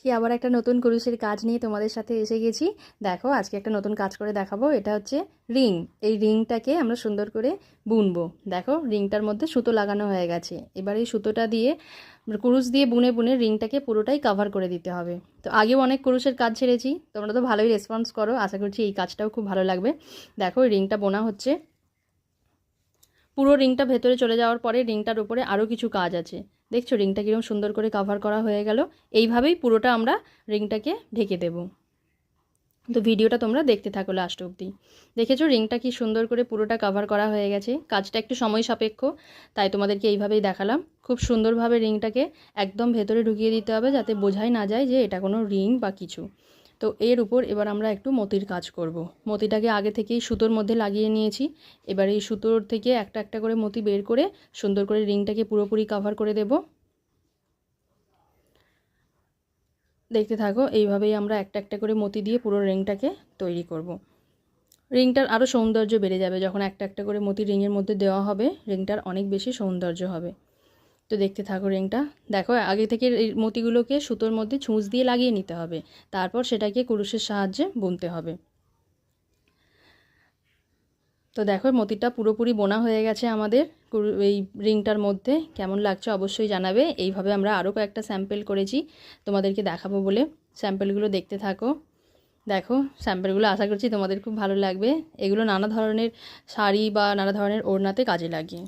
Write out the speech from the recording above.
আবার একটা নতুন কুরুশের কাজ নিয়ে তোমাদের সাথে এসে গেছি। দেখো আজকে একটা নতুন কাজ করে দেখাবো। এটা হচ্ছে রিং। এই রিংটাকে আমরা সুন্দর করে বুনবো। দেখো রিংটার মধ্যে সুতো লাগানো হয়ে গেছে। এবার এই সুতোটা দিয়ে কুরুশ দিয়ে বুনে বুনে রিংটাকে পুরোটাই কভার করে দিতে হবে। তো আগেও অনেক কুরুশের কাজ ছেড়েছি, তোমরা তো ভালোই রেসপন্স করো, আশা করছি এই কাজটাও খুব ভালো লাগবে। দেখো রিংটা বোনা হচ্ছে। পুরো রিংটা ভেতরে চলে যাওয়ার পরে রিংটার উপরে আরও কিছু কাজ আছে। দেখছো রিংটা কীরকম সুন্দর করে কভার করা হয়ে গেল। এইভাবেই পুরোটা আমরা রিংটাকে ঢেকে দেব। তো ভিডিওটা তোমরা দেখতে থাকো লাস্ট অবধি। দেখেছো রিংটা কি সুন্দর করে পুরোটা কভার করা হয়ে গেছে। কাজটা একটু সময় সাপেক্ষ, তাই তোমাদেরকে এইভাবেই দেখালাম। খুব সুন্দরভাবে রিংটাকে একদম ভেতরে ঢুকিয়ে দিতে হবে, যাতে বোঝাই না যায় যে এটা কোনো রিং বা কিছু। তো এর উপর এবার আমরা একটু মতির কাজ করব। মতিটাকে আগে থেকেই সুতোর মধ্যে লাগিয়ে নিয়েছি। এবার এই সুতোর থেকে একটা একটা করে মতি বের করে সুন্দর করে রিংটাকে পুরোপুরি কভার করে দেব। দেখতে থাকো, এইভাবেই আমরা একটা একটা করে মতি দিয়ে পুরো রিংটাকে তৈরি করব। রিংটার আরও সৌন্দর্য বেড়ে যাবে যখন একটা একটা করে মতি রিংয়ের মধ্যে দেওয়া হবে। রিংটার অনেক বেশি সৌন্দর্য হবে। তো দেখতে থাকো রিংটা। দেখো আগে থেকে এই মতিগুলোকে সুতোর মধ্যে ছুঁচ দিয়ে লাগিয়ে নিতে হবে, তারপর সেটাকে কুরুশের সাহায্যে বুনতে হবে। তো দেখো মতিটা পুরোপুরি বোনা হয়ে গেছে আমাদের এই রিংটার মধ্যে। কেমন লাগছে অবশ্যই জানাবে। এইভাবে আমরা আরও কয়েকটা স্যাম্পল করেছি, তোমাদেরকে দেখাবো বলে। স্যাম্পলগুলো দেখতে থাকো। দেখো স্যাম্পলগুলো আশা করছি তোমাদের খুব ভালো লাগবে। এগুলো নানা ধরনের শাড়ি বা নানা ধরনের ওড়নাতে কাজে লাগে।